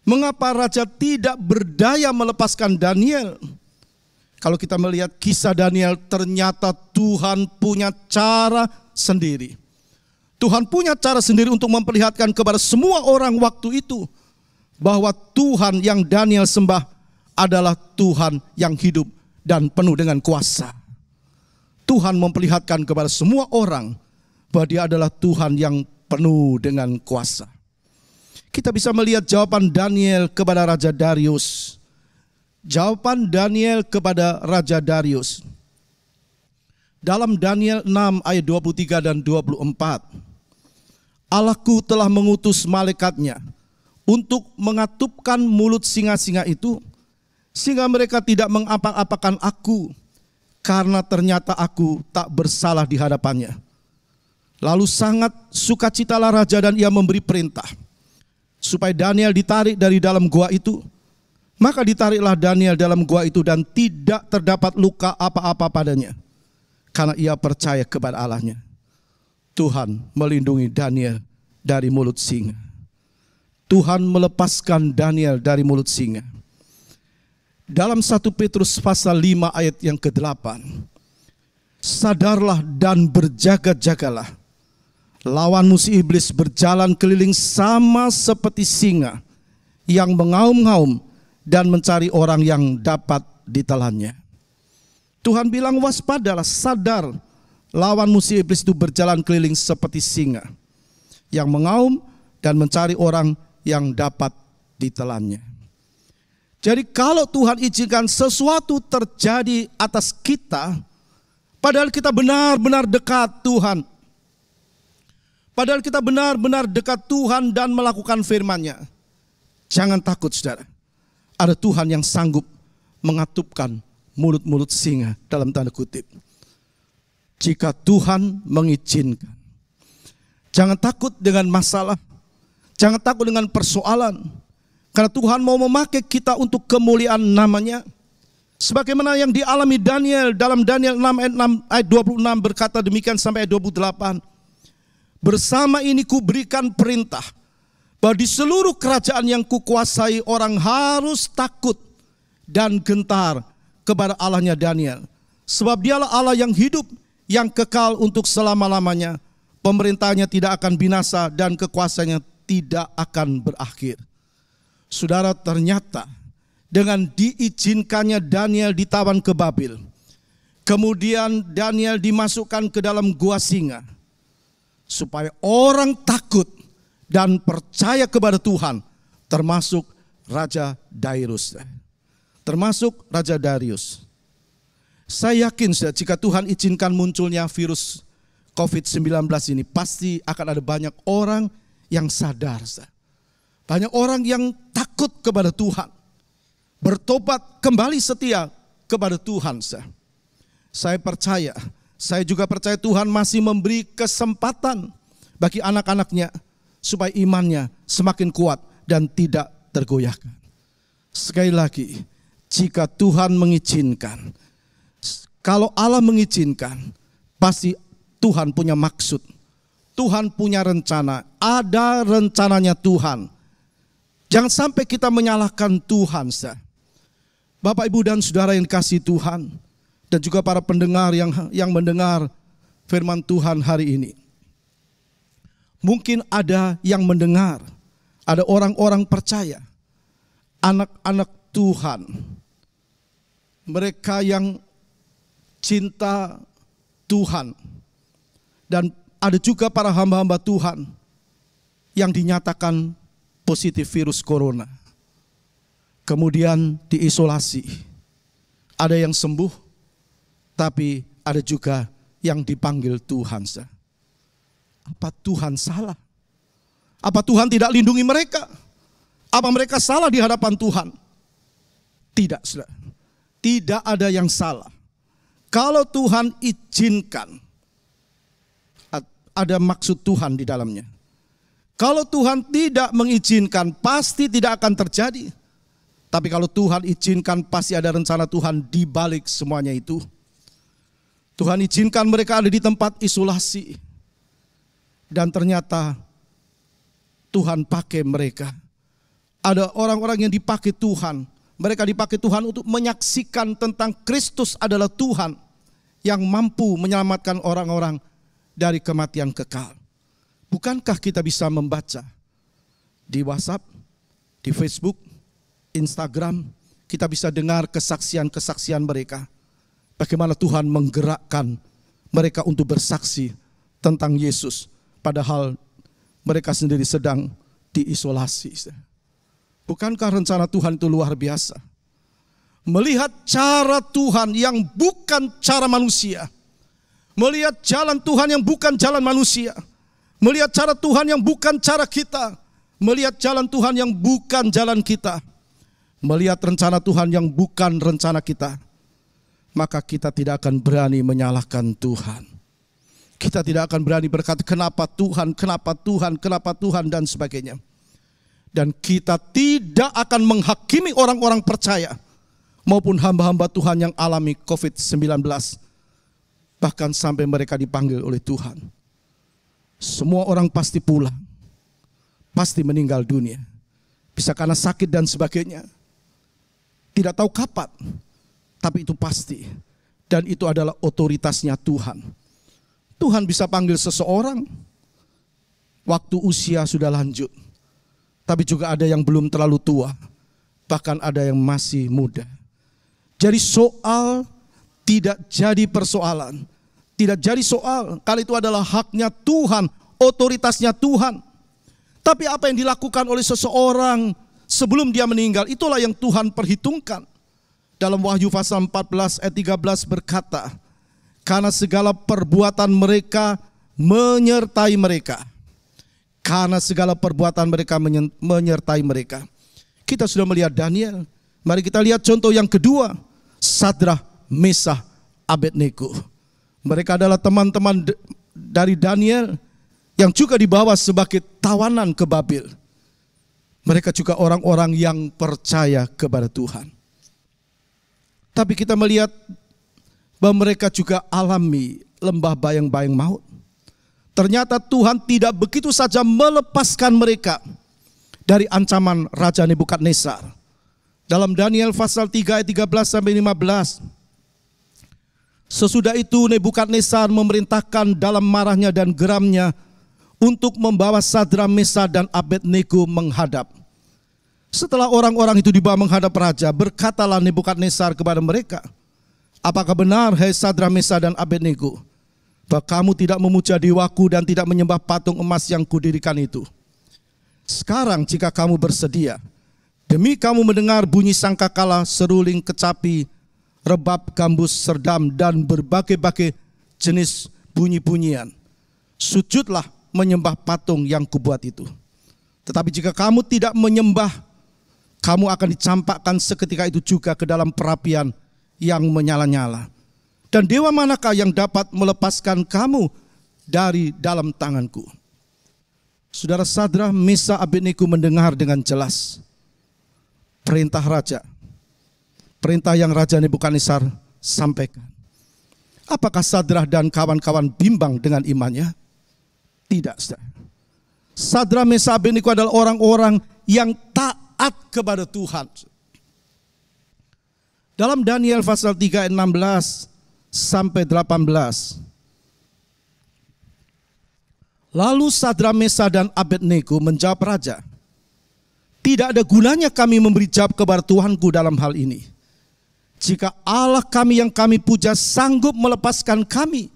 Mengapa raja tidak berdaya melepaskan Daniel? Kalau kita melihat kisah Daniel, ternyata Tuhan punya cara sendiri. Tuhan punya cara sendiri untuk memperlihatkan kepada semua orang waktu itu bahwa Tuhan yang Daniel sembah adalah Tuhan yang hidup dan penuh dengan kuasa. Tuhan memperlihatkan kepada semua orang bahwa dia adalah Tuhan yang penuh dengan kuasa. Kita bisa melihat jawaban Daniel kepada Raja Darius. Jawaban Daniel kepada Raja Darius. Dalam Daniel 6 ayat 23 dan 24. Allahku telah mengutus malaikatnya untuk mengatupkan mulut singa-singa itu, sehingga mereka tidak mengapa-apakan aku, karena ternyata aku tak bersalah di hadapannya. Lalu sangat sukacitalah raja dan ia memberi perintah supaya Daniel ditarik dari dalam gua itu. Maka ditariklah Daniel dalam gua itu dan tidak terdapat luka apa-apa padanya, karena ia percaya kepada Allahnya. Tuhan melindungi Daniel dari mulut singa. Tuhan melepaskan Daniel dari mulut singa. Dalam 1 Petrus pasal 5 ayat yang ke-8. Sadarlah dan berjaga-jagalah. Lawanmu si iblis berjalan keliling sama seperti singa yang mengaum-ngaum dan mencari orang yang dapat ditelannya. Tuhan bilang waspadalah, sadar. Lawanmu si iblis itu berjalan keliling seperti singa yang mengaum dan mencari orang yang dapat ditelannya. Jadi kalau Tuhan izinkan sesuatu terjadi atas kita, padahal kita benar-benar dekat Tuhan, padahal kita benar-benar dekat Tuhan dan melakukan firman-Nya, jangan takut saudara. Ada Tuhan yang sanggup mengatupkan mulut-mulut singa dalam tanda kutip. Jika Tuhan mengizinkan. Jangan takut dengan masalah. Jangan takut dengan persoalan. Karena Tuhan mau memakai kita untuk kemuliaan namanya. Sebagaimana yang dialami Daniel dalam Daniel 6 ayat 26 berkata demikian sampai ayat 28. Bersama ini kuberikan perintah bahwa di seluruh kerajaan yang kukuasai orang harus takut dan gentar kepada Allahnya Daniel. Sebab dialah Allah yang hidup, yang kekal untuk selama-lamanya. Pemerintahnya tidak akan binasa dan kekuasaannya tidak akan berakhir. Saudara, ternyata dengan diizinkannya Daniel ditawan ke Babil, kemudian Daniel dimasukkan ke dalam gua singa, supaya orang takut dan percaya kepada Tuhan, termasuk Raja Darius. Saya yakin jika Tuhan izinkan munculnya virus COVID-19 ini, pasti akan ada banyak orang yang sadar. Banyak orang yang takut kepada Tuhan, bertobat kembali setia kepada Tuhan. Saya percaya, saya juga percaya Tuhan masih memberi kesempatan bagi anak-anaknya supaya imannya semakin kuat dan tidak tergoyahkan. Sekali lagi, jika Tuhan mengizinkan, kalau Allah mengizinkan, pasti Tuhan punya maksud, Tuhan punya rencana, ada rencananya Tuhan. Jangan sampai kita menyalahkan Tuhan. Bapak, Ibu, dan Saudara yang kasih Tuhan, dan juga para pendengar yang mendengar firman Tuhan hari ini. Mungkin ada yang mendengar, ada orang-orang percaya, anak-anak Tuhan, mereka yang cinta Tuhan, dan ada juga para hamba-hamba Tuhan yang dinyatakan positif virus corona, kemudian diisolasi. Ada yang sembuh, tapi ada juga yang dipanggil Tuhan. Apa Tuhan salah? Apa Tuhan tidak lindungi mereka? Apa mereka salah di hadapan Tuhan? Tidak, saudara. Tidak ada yang salah. Kalau Tuhan izinkan, ada maksud Tuhan di dalamnya. Kalau Tuhan tidak mengizinkan, pasti tidak akan terjadi. Tapi kalau Tuhan izinkan, pasti ada rencana Tuhan di balik semuanya itu. Tuhan izinkan mereka ada di tempat isolasi. Dan ternyata Tuhan pakai mereka. Ada orang-orang yang dipakai Tuhan. Mereka dipakai Tuhan untuk menyaksikan tentang Kristus adalah Tuhan yang mampu menyelamatkan orang-orang dari kematian kekal. Bukankah kita bisa membaca di WhatsApp, di Facebook, Instagram, kita bisa dengar kesaksian-kesaksian mereka. Bagaimana Tuhan menggerakkan mereka untuk bersaksi tentang Yesus, padahal mereka sendiri sedang diisolasi. Bukankah rencana Tuhan itu luar biasa? Melihat cara Tuhan yang bukan cara manusia, melihat jalan Tuhan yang bukan jalan manusia, melihat cara Tuhan yang bukan cara kita, melihat jalan Tuhan yang bukan jalan kita, melihat rencana Tuhan yang bukan rencana kita, maka kita tidak akan berani menyalahkan Tuhan. Kita tidak akan berani berkata kenapa Tuhan, kenapa Tuhan, kenapa Tuhan, dan sebagainya. Dan kita tidak akan menghakimi orang-orang percaya maupun hamba-hamba Tuhan yang alami COVID-19, bahkan sampai mereka dipanggil oleh Tuhan. Semua orang pasti pulang, pasti meninggal dunia, bisa karena sakit dan sebagainya. Tidak tahu kapan, tapi itu pasti. Dan itu adalah otoritasnya Tuhan. Tuhan bisa panggil seseorang waktu usia sudah lanjut, tapi juga ada yang belum terlalu tua, bahkan ada yang masih muda. Jadi soal tidak jadi persoalan, tidak jadi soal, kali itu adalah haknya Tuhan, otoritasnya Tuhan. Tapi apa yang dilakukan oleh seseorang sebelum dia meninggal, itulah yang Tuhan perhitungkan. Dalam Wahyu pasal 14 ayat 13 berkata, karena segala perbuatan mereka menyertai mereka. Karena segala perbuatan mereka menyertai mereka. Kita sudah melihat Daniel. Mari kita lihat contoh yang kedua. Sadrah, Mesah, Abednego. Mereka adalah teman-teman dari Daniel yang juga dibawa sebagai tawanan ke Babil. Mereka juga orang-orang yang percaya kepada Tuhan. Tapi kita melihat bahwa mereka juga alami lembah bayang-bayang maut. Ternyata Tuhan tidak begitu saja melepaskan mereka. dari ancaman Raja Nebukadnezar. Dalam Daniel pasal 3 ayat 13 sampai 15. Sesudah itu Nebukadnezar memerintahkan dalam marahnya dan geramnya untuk membawa Sadrak, Mesak dan Abednego menghadap. Setelah orang-orang itu dibawa menghadap raja, berkatalah Nebukadnezar kepada mereka, apakah benar, hai Sadrak, Mesak dan Abednego, bahwa kamu tidak memuja dewaku dan tidak menyembah patung emas yang kudirikan itu? Sekarang jika kamu bersedia, demi kamu mendengar bunyi sangkakala, seruling, kecapi, rebab, gambus, serdam, dan berbagai-bagai jenis bunyi-bunyian, sujudlah menyembah patung yang kubuat itu. Tetapi jika kamu tidak menyembah, kamu akan dicampakkan seketika itu juga ke dalam perapian yang menyala-nyala. Dan dewa manakah yang dapat melepaskan kamu dari dalam tanganku? Saudara, Sadrak, Mesak, Abednego mendengar dengan jelas perintah raja, perintah yang Raja Nebukadnezar sampaikan. Apakah Sadrak dan kawan-kawan bimbang dengan imannya? Tidak, saudara. Sadrak, Mesak, Abednego adalah orang-orang yang taat kepada Tuhan. Dalam Daniel pasal 3 ayat 16 sampai 18. Lalu Sadrak, Mesak dan Abednego menjawab raja, tidak ada gunanya kami memberi jawab kepada Tuhanku dalam hal ini. Jika Allah kami yang kami puja sanggup melepaskan kami,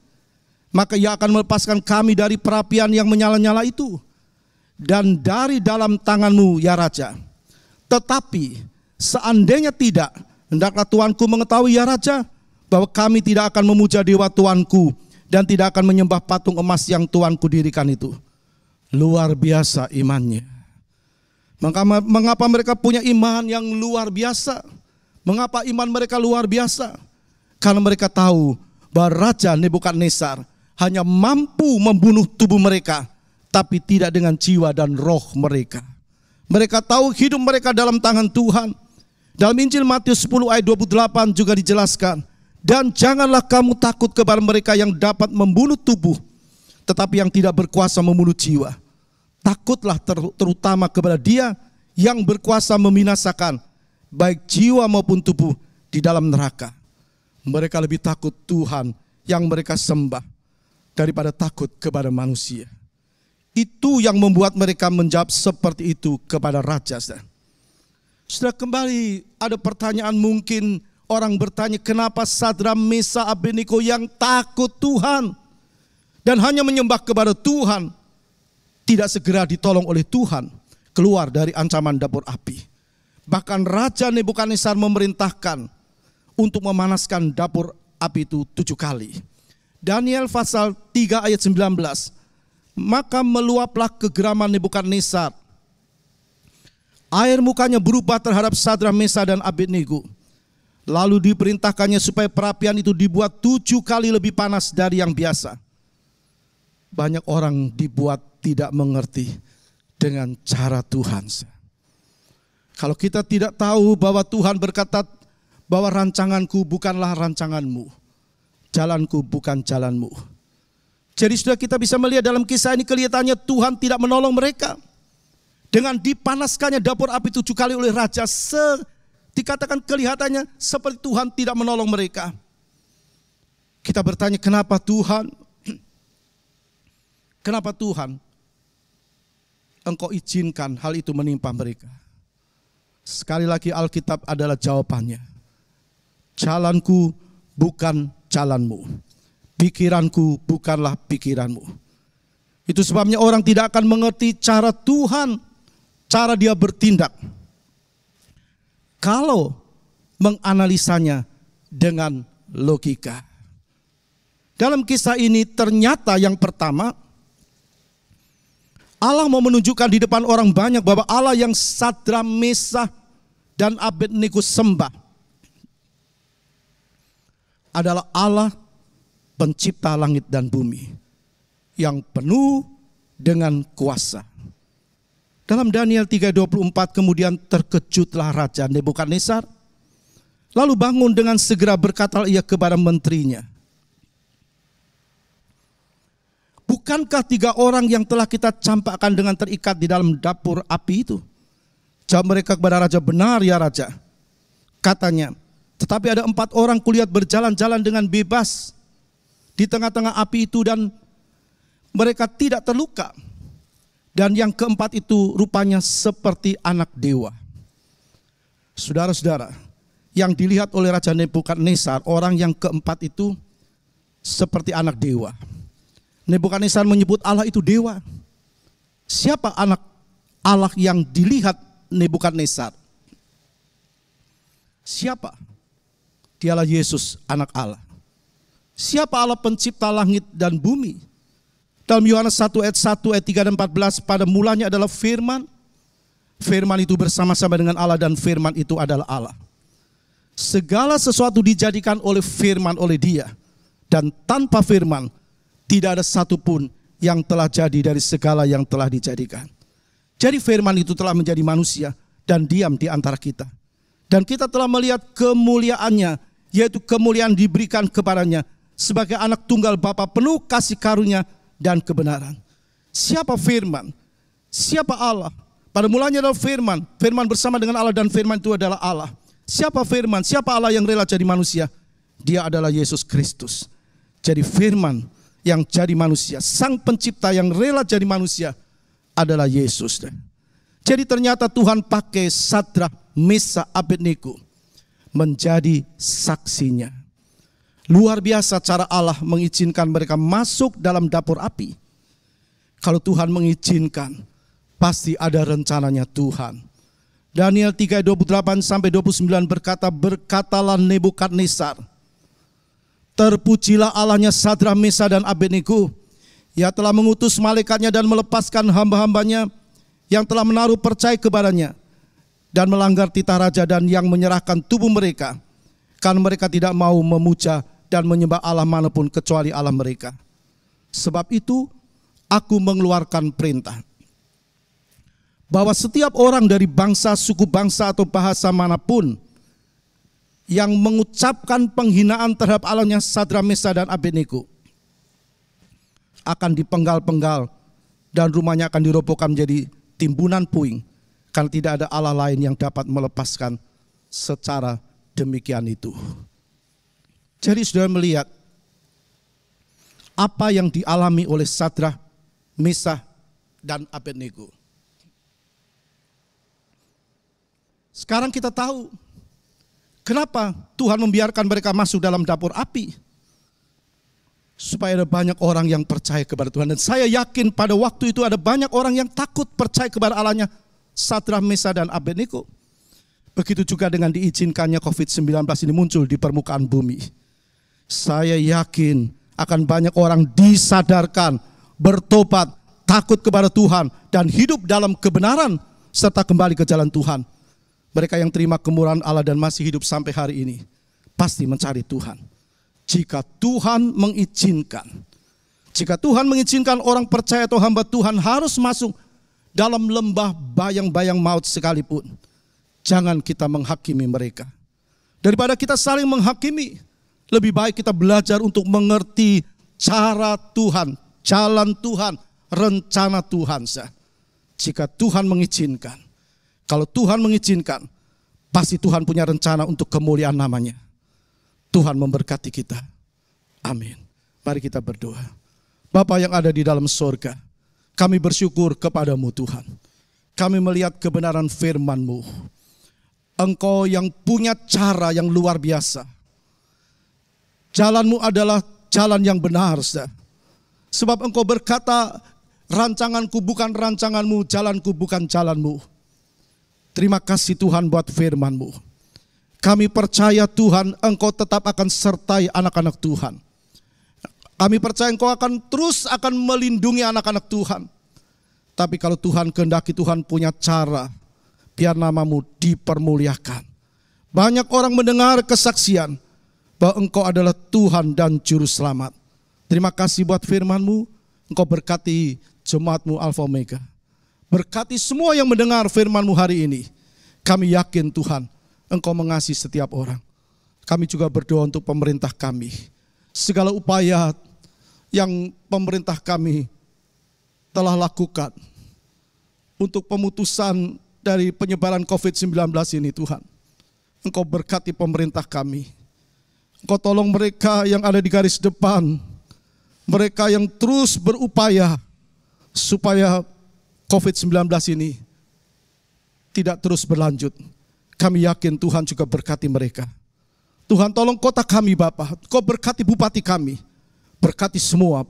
maka Ia akan melepaskan kami dari perapian yang menyala-nyala itu dan dari dalam tanganmu, ya Raja. Tetapi seandainya tidak, hendaklah Tuanku mengetahui, ya Raja, bahwa kami tidak akan memuja dewa Tuanku dan tidak akan menyembah patung emas yang Tuanku dirikan itu. Luar biasa imannya. Mengapa mereka punya iman yang luar biasa? Mengapa iman mereka luar biasa? Karena mereka tahu bahwa Raja Nebukadnezar hanya mampu membunuh tubuh mereka, tapi tidak dengan jiwa dan roh mereka. Mereka tahu hidup mereka dalam tangan Tuhan. Dalam Injil Matius 10 ayat 28 juga dijelaskan, dan janganlah kamu takut kepada mereka yang dapat membunuh tubuh, tetapi yang tidak berkuasa membunuh jiwa. Takutlah terutama kepada Dia yang berkuasa membinasakan baik jiwa maupun tubuh di dalam neraka. Mereka lebih takut Tuhan yang mereka sembah daripada takut kepada manusia. Itu yang membuat mereka menjawab seperti itu kepada raja. Sudah kembali ada pertanyaan, mungkin orang bertanya, kenapa Sadrak, Mesak, Abednego yang takut Tuhan dan hanya menyembah kepada Tuhan tidak segera ditolong oleh Tuhan keluar dari ancaman dapur api. Bahkan Raja Nebukadnezar memerintahkan untuk memanaskan dapur api itu 7 kali. Daniel pasal 3 ayat 19. Maka meluaplah kegeraman Nebukadnezar. Air mukanya berubah terhadap Sadrak, Mesak dan Abednego. Lalu diperintahkannya supaya perapian itu dibuat 7 kali lebih panas dari yang biasa. Banyak orang dibuat tidak mengerti dengan cara Tuhan. Kalau kita tidak tahu bahwa Tuhan berkata bahwa rancanganku bukanlah rancanganmu, jalanku bukan jalanmu. Jadi sudah kita bisa melihat dalam kisah ini, kelihatannya Tuhan tidak menolong mereka. Dengan dipanaskannya dapur api 7 kali oleh raja, dikatakan kelihatannya seperti Tuhan tidak menolong mereka. Kita bertanya, kenapa Tuhan? Kenapa Tuhan Engkau izinkan hal itu menimpa mereka? Sekali lagi Alkitab adalah jawabannya. Jalanku bukan jalanmu, pikiranku bukanlah pikiranmu. Itu sebabnya orang tidak akan mengerti cara Tuhan, cara Dia bertindak, kalau menganalisanya dengan logika. Dalam kisah ini ternyata yang pertama, Allah mau menunjukkan di depan orang banyak bahwa Allah yang Sadrak, Mesak dan Abednego sembah adalah Allah pencipta langit dan bumi yang penuh dengan kuasa. Dalam Daniel 3:24 kemudian terkejutlah Raja Nebukadnezar, lalu bangun dengan segera berkata ia kepada menterinya, bukankah 3 orang yang telah kita campakkan dengan terikat di dalam dapur api itu Jawab mereka kepada raja, benar ya raja. Katanya, tetapi ada 4 orang kulihat berjalan-jalan dengan bebas di tengah-tengah api itu dan mereka tidak terluka. Dan yang keempat itu rupanya seperti anak dewa. Saudara-saudara, yang dilihat oleh Raja Nebukadnezar, orang yang keempat itu seperti anak dewa. Nebukadnezar menyebut Allah itu dewa. Siapa anak Allah yang dilihat Nebukadnezar? Siapa? Dialah Yesus, anak Allah. Siapa Allah pencipta langit dan bumi? Dalam Yohanes 1 ayat 1, ayat 3 dan 14, pada mulanya adalah firman. Firman itu bersama-sama dengan Allah dan firman itu adalah Allah. Segala sesuatu dijadikan oleh firman oleh Dia. Dan tanpa firman tidak ada satupun yang telah jadi dari segala yang telah dijadikan. Jadi firman itu telah menjadi manusia dan diam di antara kita. Dan kita telah melihat kemuliaannya, yaitu kemuliaan diberikan kepadanya sebagai anak tunggal Bapa penuh kasih karunia dan kebenaran. Siapa firman? Siapa Allah? Pada mulanya adalah firman. Firman bersama dengan Allah dan firman itu adalah Allah. Siapa firman? Siapa Allah yang rela jadi manusia? Dia adalah Yesus Kristus. Jadi firman yang jadi manusia, sang pencipta yang rela jadi manusia adalah Yesus. Jadi ternyata Tuhan pakai Sadrak, Mesak, Abednego menjadi saksinya. Luar biasa cara Allah mengizinkan mereka masuk dalam dapur api. Kalau Tuhan mengizinkan, pasti ada rencananya Tuhan. Daniel 3:28-29 berkata, berkatalah Nebukadnezar, terpujilah Allahnya Sadrak, Mesak dan Abednego. Ia telah mengutus malaikatnya dan melepaskan hamba-hambanya yang telah menaruh percaya kepadanya dan melanggar titah raja dan yang menyerahkan tubuh mereka karena mereka tidak mau memuja dan menyembah Allah manapun kecuali Allah mereka. Sebab itu aku mengeluarkan perintah bahwa setiap orang dari bangsa, suku bangsa atau bahasa manapun yang mengucapkan penghinaan terhadap Allahnya Sadrak, Mesak dan Abednego akan dipenggal-penggal dan rumahnya akan dirobohkan menjadi timbunan puing, karena tidak ada Allah lain yang dapat melepaskan secara demikian itu. Jadi saudara melihat apa yang dialami oleh Sadrak, Mesak dan Abednego. Sekarang kita tahu kenapa Tuhan membiarkan mereka masuk dalam dapur api. Supaya ada banyak orang yang percaya kepada Tuhan. Dan saya yakin pada waktu itu ada banyak orang yang takut percaya kepada Allahnya Sadrak, Mesak dan Abednego. Begitu juga dengan diizinkannya COVID-19 ini muncul di permukaan bumi. Saya yakin akan banyak orang disadarkan, bertobat, takut kepada Tuhan, dan hidup dalam kebenaran serta kembali ke jalan Tuhan. Mereka yang terima kemurahan Allah dan masih hidup sampai hari ini pasti mencari Tuhan. Jika Tuhan mengizinkan, jika Tuhan mengizinkan orang percaya atau hamba Tuhan harus masuk dalam lembah bayang-bayang maut sekalipun, jangan kita menghakimi mereka. Daripada kita saling menghakimi, lebih baik kita belajar untuk mengerti cara Tuhan, jalan Tuhan, rencana Tuhan. Jika Tuhan mengizinkan, kalau Tuhan mengizinkan, pasti Tuhan punya rencana untuk kemuliaan namanya. Tuhan memberkati kita. Amin. Mari kita berdoa. Bapa yang ada di dalam sorga, kami bersyukur kepadamu Tuhan. Kami melihat kebenaran firman-Mu. Engkau yang punya cara yang luar biasa. Jalan-Mu adalah jalan yang benar. Sebab Engkau berkata, rancanganku bukan rancangan-Mu, jalanku bukan jalan-Mu. Terima kasih Tuhan buat firman-Mu. Kami percaya Tuhan, Engkau tetap akan sertai anak-anak Tuhan. Kami percaya Engkau akan terus akan melindungi anak-anak Tuhan. Tapi kalau Tuhan kehendaki, Tuhan punya cara, biar nama-Mu dipermuliakan. Banyak orang mendengar kesaksian bahwa Engkau adalah Tuhan dan Juru Selamat. Terima kasih buat firman-Mu. Engkau berkati jemaat-Mu Alfa Omega. Berkati semua yang mendengar firman-Mu hari ini. Kami yakin Tuhan, Engkau mengasihi setiap orang. Kami juga berdoa untuk pemerintah kami. Segala upaya yang pemerintah kami telah lakukan untuk pemutusan dari penyebaran COVID-19 ini Tuhan. Engkau berkati pemerintah kami. Engkau tolong mereka yang ada di garis depan. Mereka yang terus berupaya supaya COVID-19 ini tidak terus berlanjut. Kami yakin Tuhan juga berkati mereka. Tuhan tolong kota kami Bapa. Kau berkati bupati kami. Berkati semua.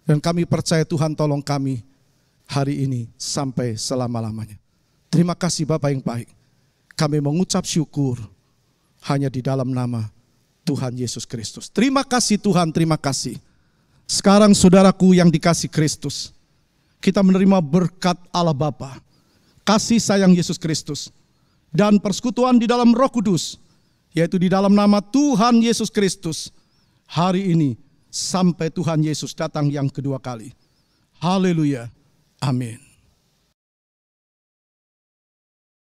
Dan kami percaya Tuhan tolong kami hari ini sampai selama-lamanya. Terima kasih Bapa yang baik. Kami mengucap syukur hanya di dalam nama Tuhan Yesus Kristus. Terima kasih Tuhan, terima kasih. Sekarang saudaraku yang dikasih Kristus, kita menerima berkat Allah Bapa, kasih sayang Yesus Kristus, dan persekutuan di dalam Roh Kudus, yaitu di dalam nama Tuhan Yesus Kristus, hari ini sampai Tuhan Yesus datang yang kedua kali. Haleluya. Amin.